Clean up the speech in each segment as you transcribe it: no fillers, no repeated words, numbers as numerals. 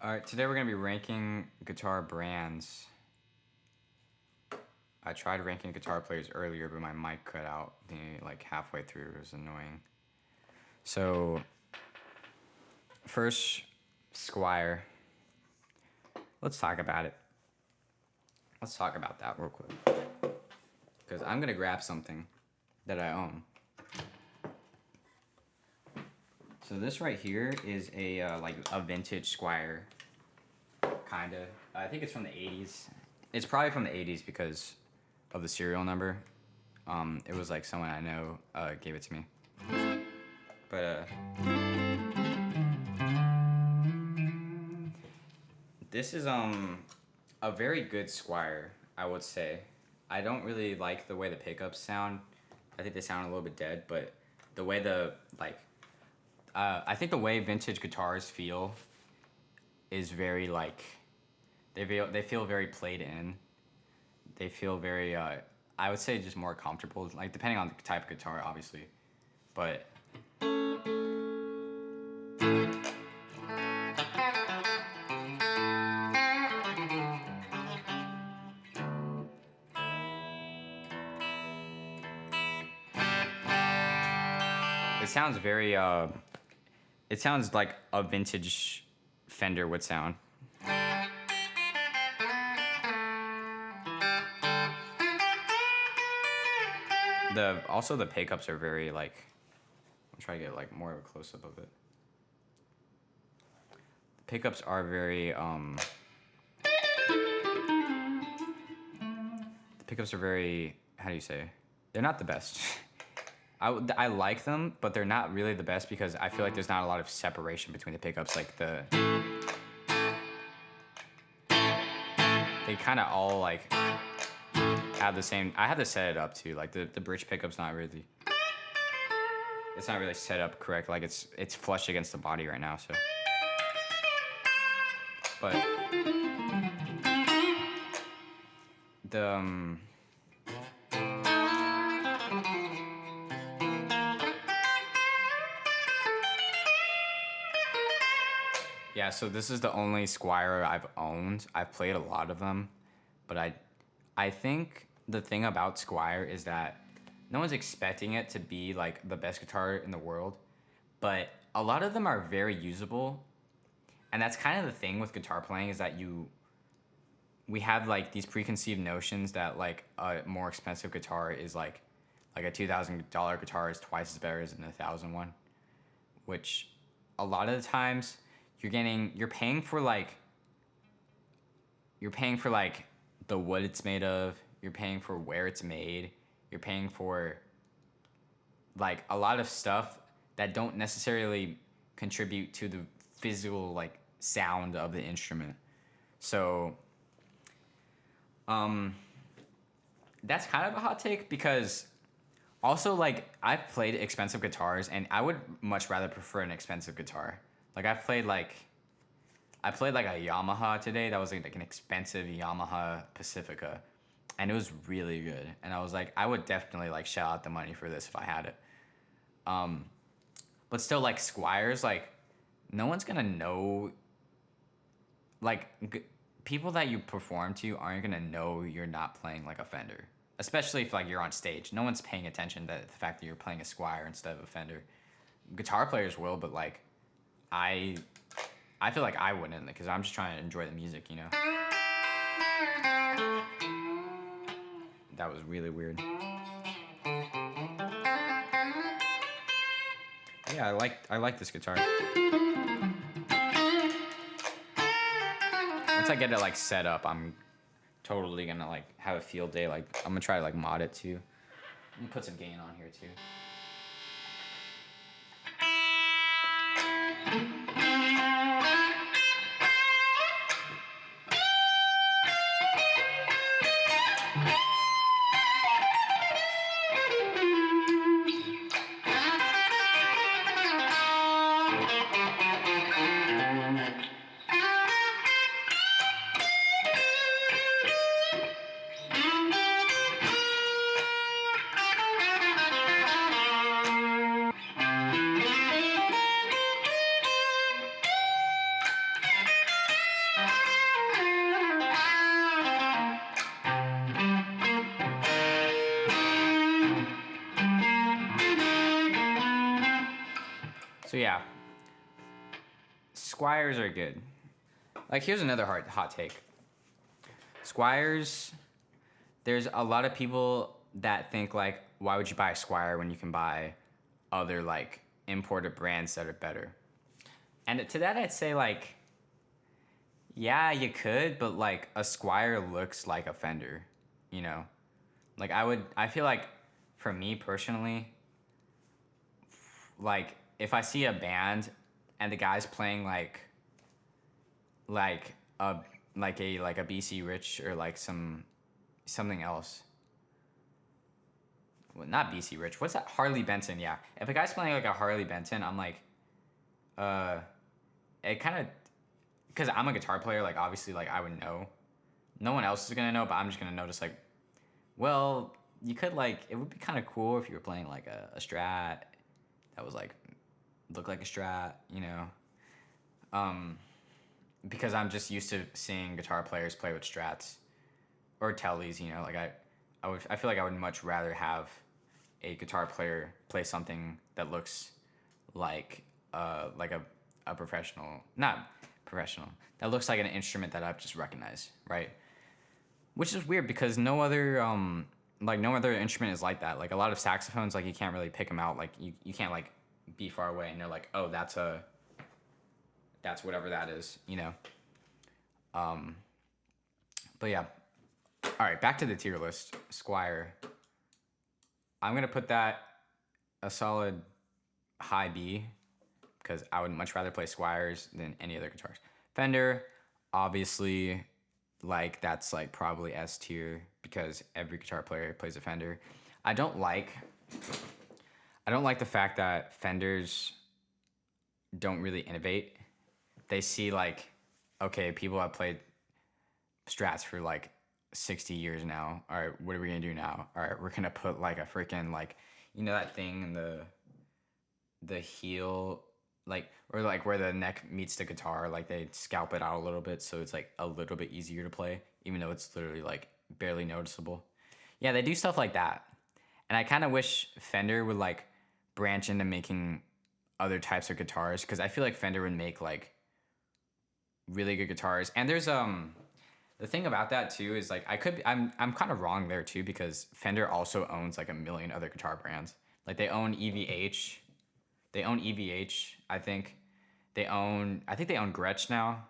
Alright, today we're going to be ranking guitar brands. I tried ranking guitar players earlier, but my mic cut out like halfway through. It was annoying. So, first, Squire. Let's talk about it. Let's talk about that real quick. Because I'm going to grab something that I own. So this right here is a like a vintage Squire, kind of. I think it's from the 80s. It's probably from the 80s because of the serial number. It was like someone I know gave it to me. But this is a very good Squire, I would say. I don't really like the way the pickups sound. I think they sound a little bit dead, but the way I think the way vintage guitars feel is very like they feel very played in. They feel very I would say just more comfortable, like depending on the type of guitar, obviously. But it sounds very it sounds like a vintage Fender would sound. Also the pickups are very like, I'm trying to get like more of a close up of it. The pickups are very the pickups are very, how do you say? They're not the best. I like them, but they're not really the best because I feel like there's not a lot of separation between the pickups. Like they kind of all like have the same. I have to set it up too. Like the bridge pickup's not really. It's not really set up correct. Like it's flush against the body right now. So, but the yeah, so this is the only Squire I've owned. I've played a lot of them, but I think the thing about Squire is that no one's expecting it to be like the best guitar in the world, but a lot of them are very usable. And that's kind of the thing with guitar playing is that we have like these preconceived notions that like a more expensive guitar is like a $2,000 guitar is twice as better than a $1,000 one, which a lot of the times you're paying for like the wood it's made of, you're paying for where it's made, you're paying for like a lot of stuff that don't necessarily contribute to the physical like sound of the instrument. So that's kind of a hot take because also like I've played expensive guitars and I would much rather prefer an expensive guitar. Like I played like a Yamaha today that was like an expensive Yamaha Pacifica, and it was really good. And I was like, I would definitely like shell out the money for this if I had it. But still, like Squires, like no one's gonna know. Like people that you perform to aren't gonna know you're not playing like a Fender, especially if like you're on stage. No one's paying attention to the fact that you're playing a Squire instead of a Fender. Guitar players will, but like I feel like I wouldn't because I'm just trying to enjoy the music, you know. That was really weird. Yeah, I like this guitar. Once I get it like set up, I'm totally gonna like have a field day. Like I'm gonna try to like mod it too. Let me put some gain on here too. So yeah, Squires are good. Like here's another hot take. Squires, there's a lot of people that think like, why would you buy a Squire when you can buy other like imported brands that are better? And to that I'd say like, yeah, you could, but like a Squire looks like a Fender, you know? Like I feel like for me personally, like if I see a band and the guy's playing like a like a BC Rich or like something else. Well, not BC Rich. What's that? Harley Benton. Yeah. If a guy's playing like a Harley Benton, I'm like, uh, it kind of, because I'm a guitar player. Like obviously, like I would know. No one else is gonna know, but I'm just gonna notice like, well, you could like it would be kind of cool if you were playing like a Strat that was like look like a Strat, you know. Um, because I'm just used to seeing guitar players play with Strats or Tellys, you know. Like I feel like I would much rather have a guitar player play something that looks like a professional, not professional, that looks like an instrument that I've just recognized, right? Which is weird because no other instrument is like that. Like a lot of saxophones, like you can't really pick them out. Like you can't like be far away and you're like, oh, that's whatever that is, you know. Um, but yeah, all right, back to the tier list. Squire. I'm gonna put that a solid high B because I would much rather play Squires than any other guitars. Fender, obviously, like that's like probably S tier because every guitar player plays a Fender. I don't like the fact that Fenders don't really innovate. They see like, okay, people have played Strats for like 60 years now. All right, what are we gonna do now? All right, we're gonna put like a freaking like, you know that thing in the heel, like or like where the neck meets the guitar, like they scalp it out a little bit so it's like a little bit easier to play, even though it's literally like barely noticeable. Yeah, they do stuff like that, and I kind of wish Fender would like branch into making other types of guitars because I feel like Fender would make like really good guitars. And there's the thing about that too is like I'm kind of wrong there too because Fender also owns like a million other guitar brands. Like they own EVH. They own EVH, I think. I think they own Gretsch now.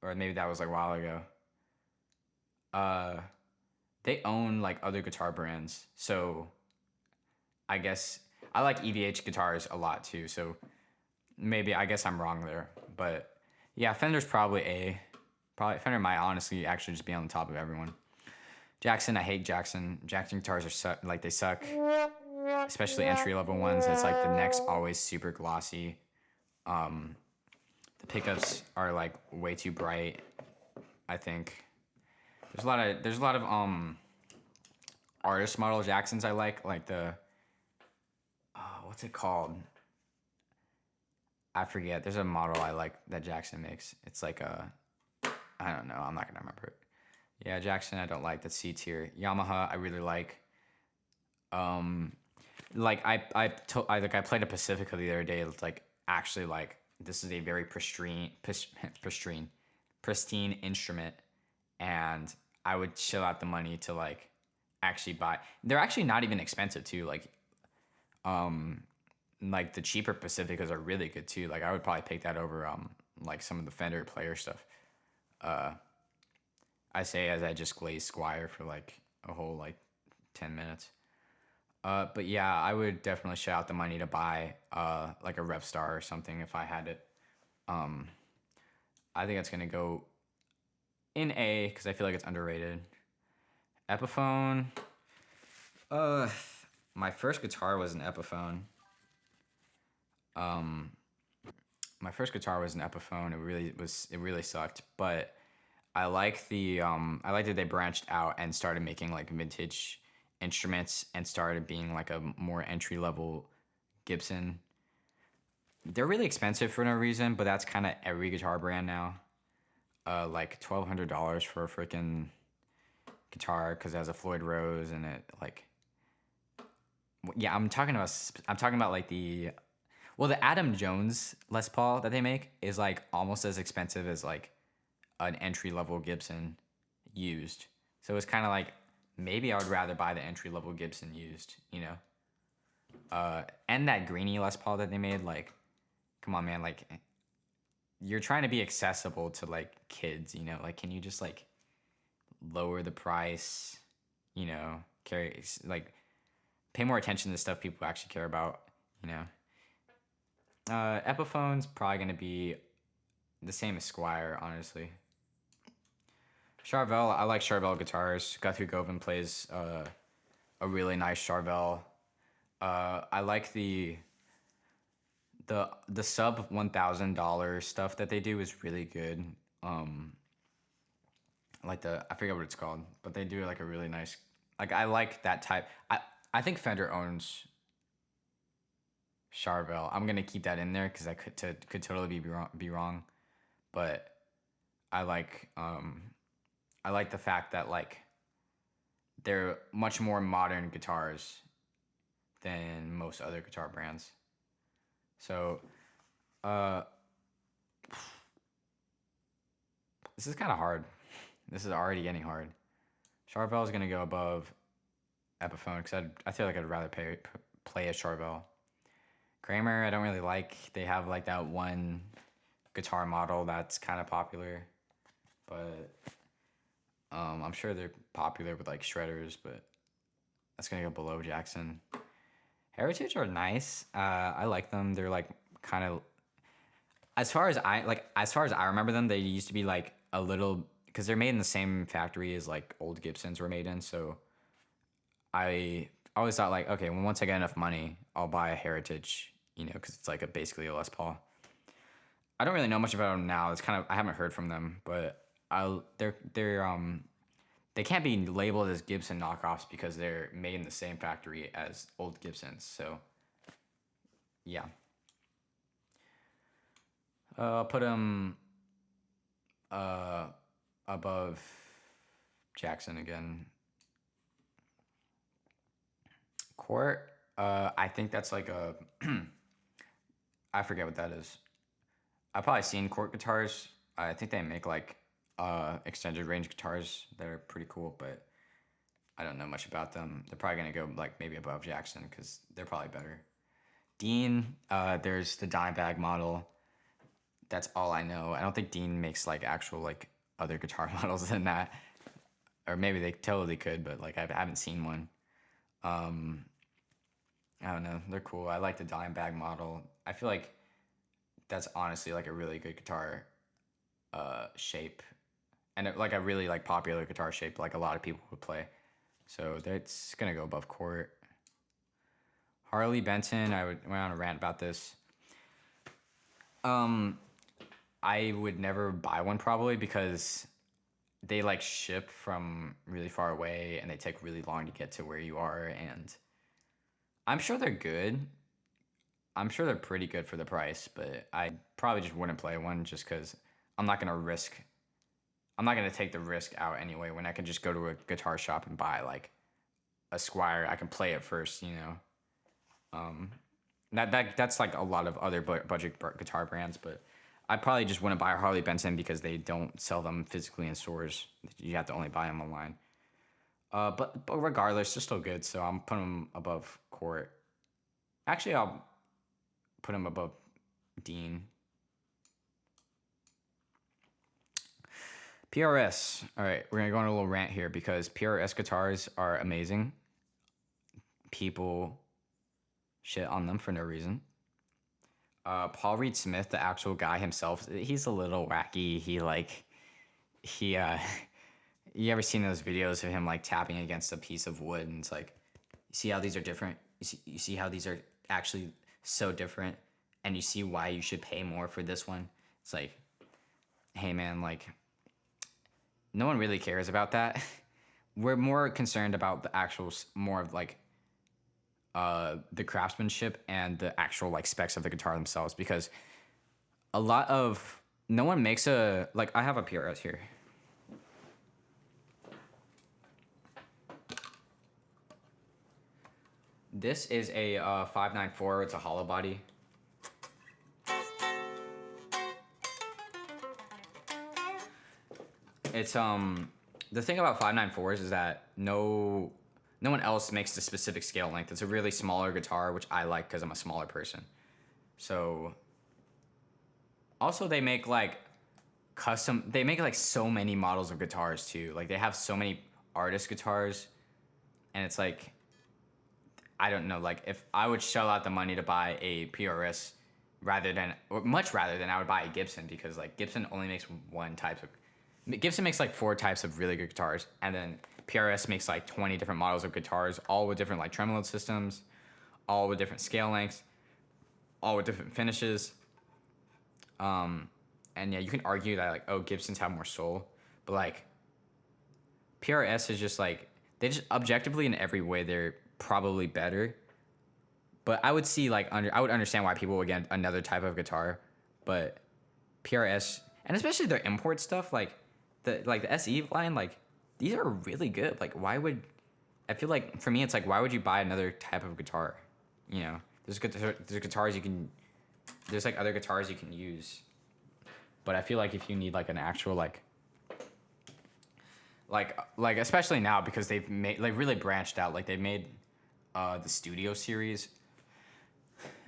Or maybe that was like a while ago. Uh they own like other guitar brands. So I guess I like EVH guitars a lot too. So maybe I guess I'm wrong there. But yeah, Fender's probably A. Probably Fender might honestly actually just be on the top of everyone. Jackson, I hate Jackson. Jackson guitars like they suck, especially entry level ones. It's like the neck's always super glossy. The pickups are like way too bright. I think there's a lot of artist model Jacksons I like the what's it called? I forget. There's a model I like that Jackson makes. It's like I don't know. I'm not gonna remember it. Yeah, Jackson I don't like. That's C tier. Yamaha I really like. Um, like I played a Pacifica the other day. It's like actually like this is a very pristine instrument, and I would shell out the money to like actually buy. They're actually not even expensive too. Like the cheaper Pacificas are really good too. Like I would probably pick that over like some of the Fender player stuff. I say as I just glazed Squire for like a whole like 10 minutes. But yeah, I would definitely shell out the money to buy like a Rev Star or something if I had it. I think that's gonna go in A because I feel like it's underrated. Epiphone. Uh, my first guitar was an Epiphone. My first guitar was an Epiphone. It really sucked, but I like that they branched out and started making like vintage instruments and started being like a more entry level Gibson. They're really expensive for no reason, but that's kind of every guitar brand now. Like $1,200 for a freaking guitar because it has a Floyd Rose and it like yeah. I'm talking about like the Well, the Adam Jones Les Paul that they make is like almost as expensive as like an entry level Gibson used. So it's kind of like maybe I would rather buy the entry level Gibson used, you know. And that greeny Les Paul that they made, like, come on, man, like, you're trying to be accessible to like kids, you know. Like, can you just like lower the price, you know, carry like pay more attention to stuff people actually care about, you know. Epiphone's probably gonna be the same as Squire, honestly. Charvel, I like Charvel guitars. Guthrie Govan plays a really nice Charvel. I like the sub $1,000 stuff that they do is really good. Um, like I forget what it's called, but they do like a really nice. Like I like that type. I think Fender owns Charvel. I'm gonna keep that in there because I could totally be wrong, but I like I like the fact that like they're much more modern guitars than most other guitar brands. So uh, this is kind of hard. This is already getting hard. Charvel is gonna go above Epiphone because I feel like I'd rather play a Charvel. Kramer, I don't really like. They have like that one guitar model that's kind of popular, but I'm sure they're popular with like shredders, but that's gonna go below Jackson. Heritage are nice. I like them. They're like kind of as far as I remember them, they used to be like a little because they're made in the same factory as like old Gibsons were made in. So I always thought like, okay, well, once I get enough money, I'll buy a Heritage, you know, because it's like basically a Les Paul. I don't really know much about them now. It's kind of I haven't heard from them, but they can't be labeled as Gibson knockoffs because they're made in the same factory as old Gibsons. So yeah, I'll put them uh, above Jackson again. Court, I think that's like a I forget what that is. I've probably seen Court guitars. I think they make like extended range guitars that are pretty cool, but I don't know much about them. They're probably gonna go like maybe above Jackson because they're probably better. Dean, there's the dime bag model. That's all I know. I don't think Dean makes like actual like other guitar models than that, or maybe they totally could, but like I haven't seen one. Um, I don't know. They're cool. I like the dime bag model. I feel like that's honestly like a really good guitar shape, and like a really like popular guitar shape. Like a lot of people would play. So that's gonna go above Court. Harley Benton. I went on a rant about this. Um, I would never buy one probably because they like ship from really far away and they take really long to get to where you are, and I'm sure they're good. I'm sure they're pretty good for the price, but I probably just wouldn't play one just because I'm not gonna risk. I'm not gonna take the risk out anyway when I can just go to a guitar shop and buy like a Squire. I can play it first, you know. Um, that's like a lot of other budget guitar brands, but I probably just wouldn't buy a Harley Benson because they don't sell them physically in stores. You have to only buy them online. But regardless, they're still good, so I'm putting them above Court. Actually, I'll put them above Dean. PRS. All right, we're gonna go on a little rant here because PRS guitars are amazing. People shit on them for no reason. Paul Reed Smith, the actual guy himself, he's a little wacky. He you ever seen those videos of him like tapping against a piece of wood and it's like, you see how these are different? You see how these are actually so different, and you see why you should pay more for this one. It's like, hey man, like no one really cares about that. We're more concerned about the actual more of like the craftsmanship and the actual like specs of the guitar themselves because a lot of no one makes a like I have a PRS here. This is a 594. It's a hollow body. It's the thing about 594s is that no one else makes the specific scale length. It's a really smaller guitar, which I like because I'm a smaller person. So also they make like they make like so many models of guitars too. Like they have so many artist guitars, and it's like I don't know, like if I would shell out the money to buy a PRS much rather than I would buy a Gibson, because like Gibson only makes one type of Gibson makes like 4 types of really good guitars, and then PRS makes like 20 different models of guitars, all with different like tremolo systems, all with different scale lengths, all with different finishes. And yeah, you can argue that like, oh, Gibsons have more soul, but like PRS is just like they just objectively in every way they're probably better. But I would see like I would understand why people would get another type of guitar, but PRS and especially their import stuff the SE line, like these are really good. Like why would I feel like for me it's like why would you buy another type of guitar? You know, there's guitars you can there's like other guitars you can use. But I feel like if you need like an actual like especially now because they've made like really branched out, like they've made the studio series,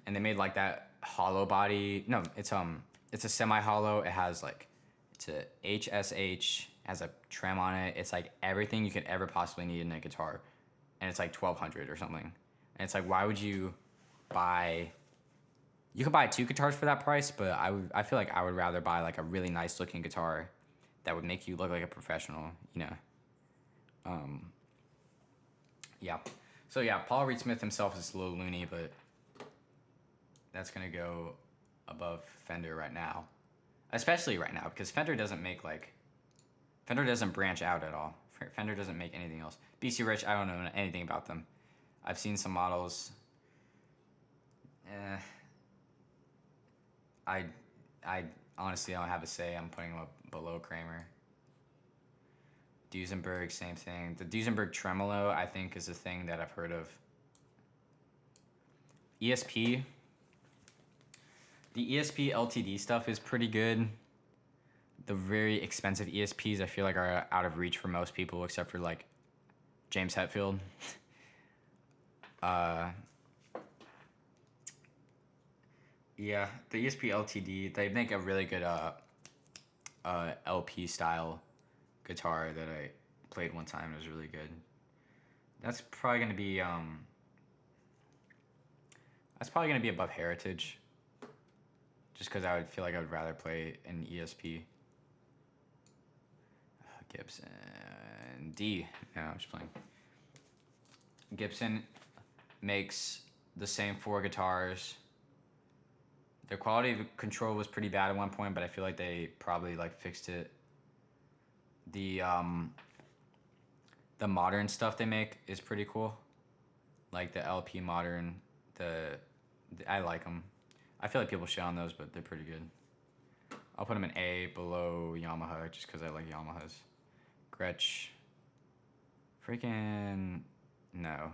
and they made like that hollow body. No, it's a semi hollow. It has like it's a HSH, has a trem on it. It's like everything you could ever possibly need in a guitar, and it's like 1,200 or something. And it's like why would you buy? You could buy 2 guitars for that price, but I feel like I would rather buy like a really nice looking guitar that would make you look like a professional, you know. Yeah. So yeah, Paul Reed Smith himself is a little loony, but that's gonna go above Fender right now, especially right now because Fender doesn't branch out at all. Fender doesn't make anything else. BC Rich, I don't know anything about them. I've seen some models. I honestly don't have a say. I'm putting him up below Kramer. Duesenberg, same thing. The Duesenberg tremolo, I think, is a thing that I've heard of. ESP. The ESP LTD stuff is pretty good. The very expensive ESPs, I feel like, are out of reach for most people, except for like James Hetfield. Yeah, the ESP LTD, they make a really good LP style guitar that I played one time. It was really good. That's probably gonna be above Heritage, just because I would feel like I would rather play an ESP. Gibson D. No, I'm just playing. Gibson makes the same 4 guitars. Their quality of control was pretty bad at one point, but I feel like they probably like fixed it. The modern stuff they make is pretty cool. Like the LP modern, I like them. I feel like people shit on those, but they're pretty good. I'll put them in A below Yamaha just because I like Yamahas. Gretsch. Freaking no.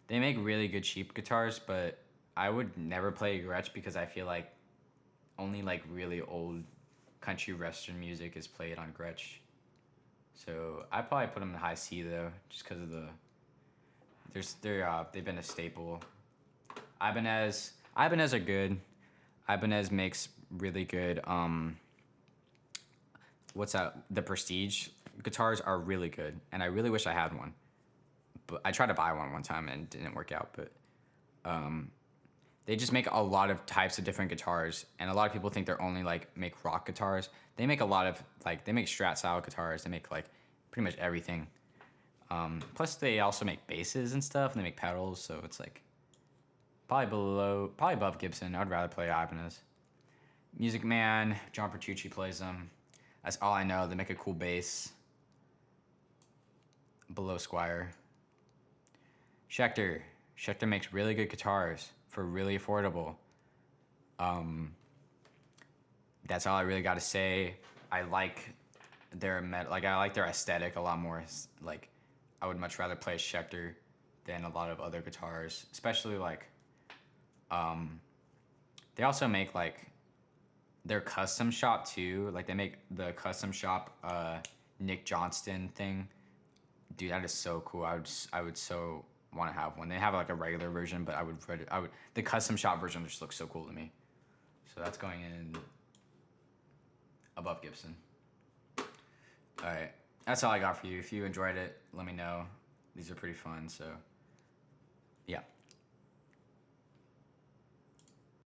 They make really good cheap guitars, but I would never play Gretsch because I feel like only like really old country western music is played on Gretsch. So I probably put them in high C though, just because of they've been a staple. Ibanez are good. Ibanez makes really good what's that? The Prestige guitars are really good, and I really wish I had one. But I tried to buy one time and it didn't work out. But they just make a lot of types of different guitars, and a lot of people think they're only like make rock guitars. They make a lot of they make Strat style guitars. They make like pretty much everything. Plus they also make basses and stuff, and they make pedals. So it's like probably above Gibson. I'd rather play Ibanez. Music Man, John Petrucci plays them. That's all I know. They make a cool bass. Below Squire. Schecter makes really good guitars for really affordable. That's all I really got to say. I like their I like their aesthetic a lot more. Like I would much rather play a Schecter than a lot of other guitars, especially like they also make like their custom shop too. Like they make the custom shop Nick Johnston thing. Dude, that is so cool. I would so want to have one. They have like a regular version, but I would the custom shop version just looks so cool to me. So that's going in above Gibson. All right, that's all I got for you. If you enjoyed it, let me know. These are pretty fun. So, yeah.